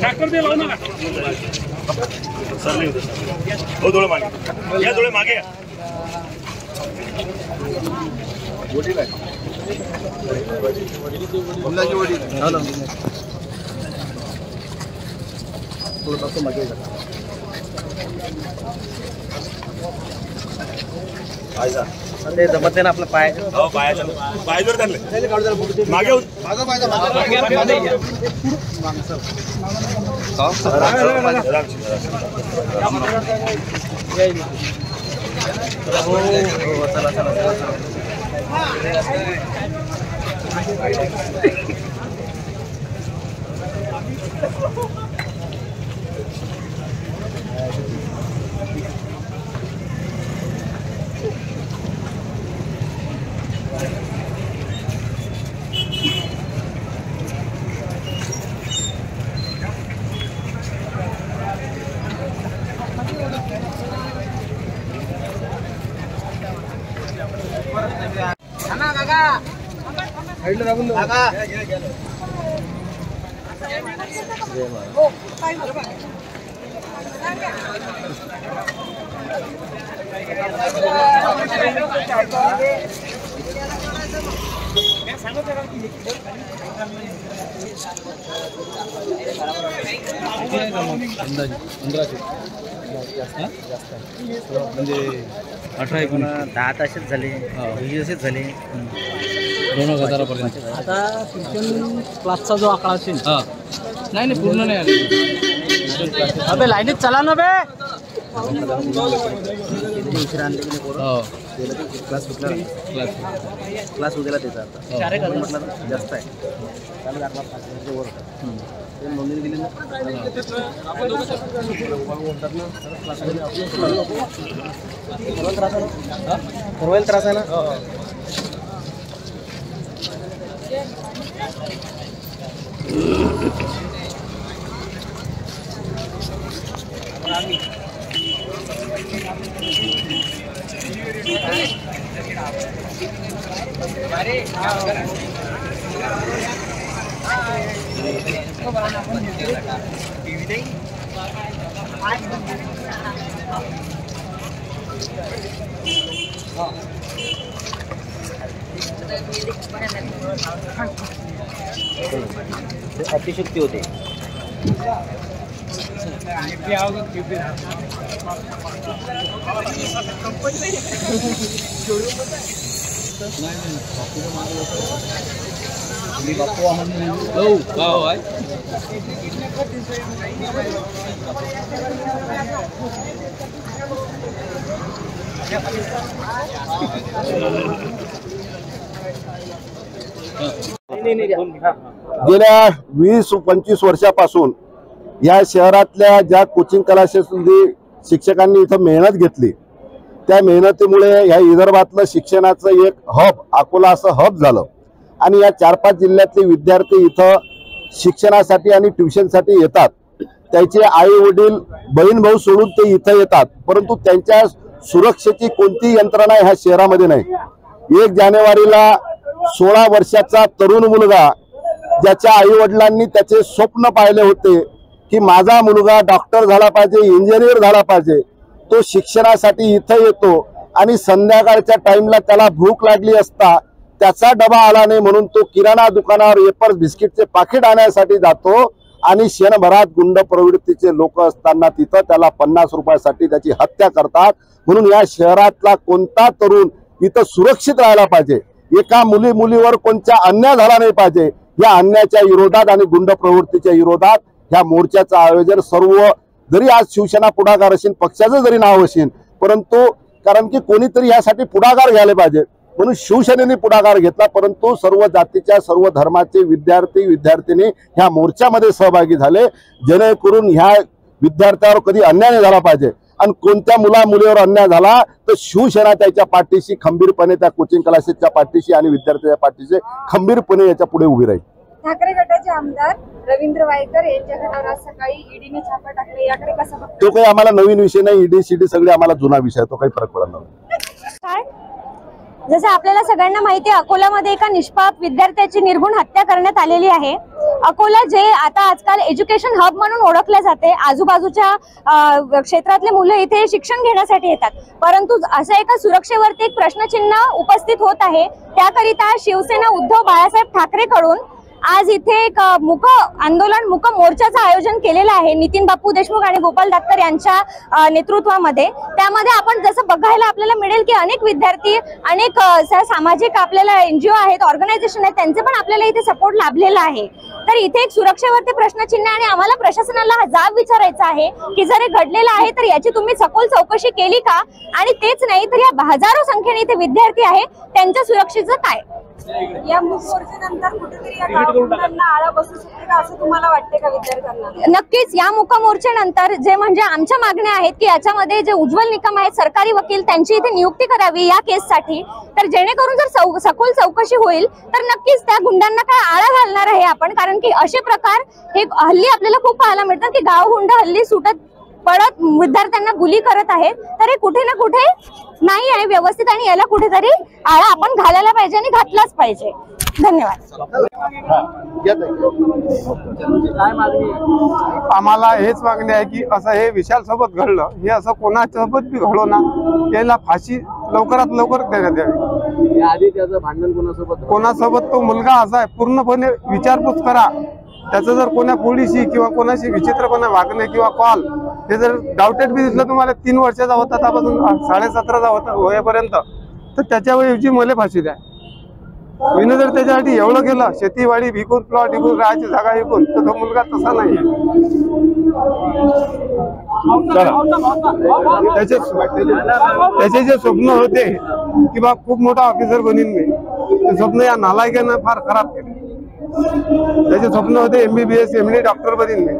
Tractor दे लावू नका sir नाही हो थोडं मागे या थोडे मागे या वडील आहे वडिलांची वडील हा ना थोडं मागे जा आयजा ते जमत नाही ना आपलं पाय हो पायाचं पाय जर धरले मागे मागे पाय चला चला म्हणजे 18-19 तासच झाले 20 झाले 2000पर्यंत. आता ट्युशन क्लासचा जो आकडा असेल नाही नाही पूर्ण नाही आले अबे लाईनीत चला ना बे उशिरा आणले की क्लास क्लास उद्याला त्याचा आता म्हटलं जास्त आहे त्याला वर नोंदणी दिली ना परवायला त्रास आहे ना अतिशक्ती होते गेल्या 20-25 वर्षापासून या शहरातल्या ज्या कोचिंग क्लासेसमध्ये शिक्षकांनी इथं मेहनत घेतली त्या मेहनतीमुळे या विदर्भातलं शिक्षणाचं एक हब अकोला असं हब झालं आणि या 4-5 जिल्ह्यातले विद्यार्थी इथं शिक्षणासाठी आणि ट्युशनसाठी येतात. त्याचे आई वडील बहीण भाऊ सोडून ते इथं येतात परंतु त्यांच्या सुरक्षेची कोणती यंत्रणा ह्या शहरामध्ये नाही. 1 जानेवारीला 16 वर्षाचा तरुण मुलगा ज्याच्या आई वडिलांनी त्याचे स्वप्न पाहिले होते की माझा मुलगा डॉक्टर झाला पाहिजे इंजिनियर झाला पाहिजे तो शिक्षणासाठी इथं येतो आणि संध्याकाळच्या टाइमला त्याला भूक लागली असता त्याचा डबा आला नाही म्हणून तो किराणा दुकानावर वेपर्स बिस्किटचे पाकिट आणण्यासाठी जातो आणि क्षणभरात गुंड प्रवृत्तीचे लोक असताना तिथं त्याला 50 रुपयासाठी त्याची हत्या करतात. म्हणून या शहरातला कोणता तरुण इथं सुरक्षित राहायला पाहिजे. एका मुलीवर कोणता अन्याय झाला नाही पाहिजे. या अन्यायाच्या विरोधात आणि गुंड प्रवृत्तीच्या विरोधात ह्या मोर्चाचं आयोजन सर्व जरी आज शिवसेना पुढाकार असेल पक्षाचं जरी नाव असेल परंतु कारण की कोणीतरी यासाठी पुढाकार घ्यायला पाहिजे म्हणून शिवसेनेने पुढाकार घेतला. परंतु सर्व जातीच्या सर्व धर्माचे विद्यार्थी विद्यार्थिनी ह्या मोर्चामध्ये सहभागी झाले जेणेकरून ह्या विद्यार्थ्यावर कधी अन्याय झाला पाहिजे आणि कोणत्या मुलीवर अन्याय झाला तर शिवसेना त्याच्या पाठीशी खंबीरपणे, त्या कोचिंग क्लासेसच्या पाठीशी आणि विद्यार्थ्यांच्या पाठीशी खंबीरपणे याच्या पुढे उभी राहील. ठाकरे गटाचे आमदार रवींद्र वायकर यांच्या घरावर आज सकाळी ईडीने छापा टाकले, याकडे कसं बघता? तो काही आम्हाला नवीन विषय नाही. ईडी सीडी सगळे आम्हाला जुना विषय, तो काही फरक पडत नाही. काय जसं आपल्याला सगळ्यांना माहिती आहे, अकोल्यामध्ये एका निष्पाप विद्यार्थ्याची निर्घुण हत्या करण्यात आलेली आहे. अकोला जे आता आजकाल एज्युकेशन हब म्हणून ओळखले जाते, आजूबाजूच्या क्षेत्रातले मुलं इथे शिक्षण घेण्यासाठी येतात, परंतु असं एका सुरक्षेवरती एक प्रश्नचिन्ह उपस्थित होत आहे. त्याकरिता शिवसेना उद्धव बाळासाहेब ठाकरेकडून आज इथे एक मूक आंदोलन, मूक मोर्चाचं आयोजन केलेलं आहे नितीन बापू देशमुख आणि गोपाल दातकर यांच्या नेतृत्वामध्ये. त्यामध्ये आपण जसं बघायला आपल्याला मिळेल की अनेक विद्यार्थी, अनेक सामाजिक आपल्याला NGO आहेत, ऑर्गनायझेशन आहेत, त्यांचे पण आपल्याला इथे सपोर्ट लाभलेला आहे. तर इथे एक सुरक्षेवरती प्रश्नचिन्ह आणि आम्हाला प्रशासनाला हा जाब विचारायचा आहे की जर हे घडलेलं आहे तर याची तुम्ही सखोल चौकशी केली का? आणि तेच नाही तर या हजारो संख्येने इथे विद्यार्थी आहे, त्यांच्या सुरक्षेचं काय? या मोर्चानंतर कुठेतरी या गावकऱ्यांना आळा बसू शकते का असं तुम्हाला वाटते का विद्यार्थ्यांना? नक्कीच या मूक मोर्चानंतर जे म्हणजे आमच्या मागण्या आहेत की याच्यामध्ये जे उज्ज्वल निकम आहेत, सरकारी वकील, त्यांची इथे नियुक्ती करावी या केससाठी, तर जेणेकरून जर सखोल चौकशी होईल तर नक्कीच त्या गुंडांना काय आळा घालणार आहे आपण. कारण की असे प्रकार हे हल्ली आपल्याला खूप पाहायला मिळतात की गाव गुंड हल्ली सुटत पडत विद्यार्थ्यांना गुली करत आहेत. तर हे कुठे ना कुठे नाही आहे व्यवस्थित आणि याला कुठेतरी आळा आपण घालायला पाहिजे आणि घातलाच पाहिजे. धन्यवाद. आम्हाला हेच मागणी आहे की असं हे विशाल सोबत घडलं, हे असं कोणासोबत बी घडो ना, याला फाशी लवकरात लवकर देण्यात यावी. याआधी त्याचं भांडण कोणासोबत तो मुलगा असा आहे, पूर्णपणे विचारपूस करा. त्याचं जर कोणा पोलिसी किंवा कोणाशी विचित्रपणे वागणे किंवा कॉल हे जर डाउटेड बी दिसलं, तुम्हाला 3 वर्षाचा होता त्यापासून 17.5चा होता होईपर्यंत, तर त्याच्याऐवजी मला फाशी द्या. मी जर त्याच्यासाठी एवढं केलं, शेतीवाडी विकून, प्लॉट विकून, राहायची जागा विकून, तर तो मुलगा तसा नाही. त्याचे जे स्वप्न होते की बा खूप मोठा ऑफिसर बनीन मी, ते स्वप्न या नालायकानं फार खराब केले. त्याचे स्वप्न होते MBBS MD डॉक्टर बनीन मी.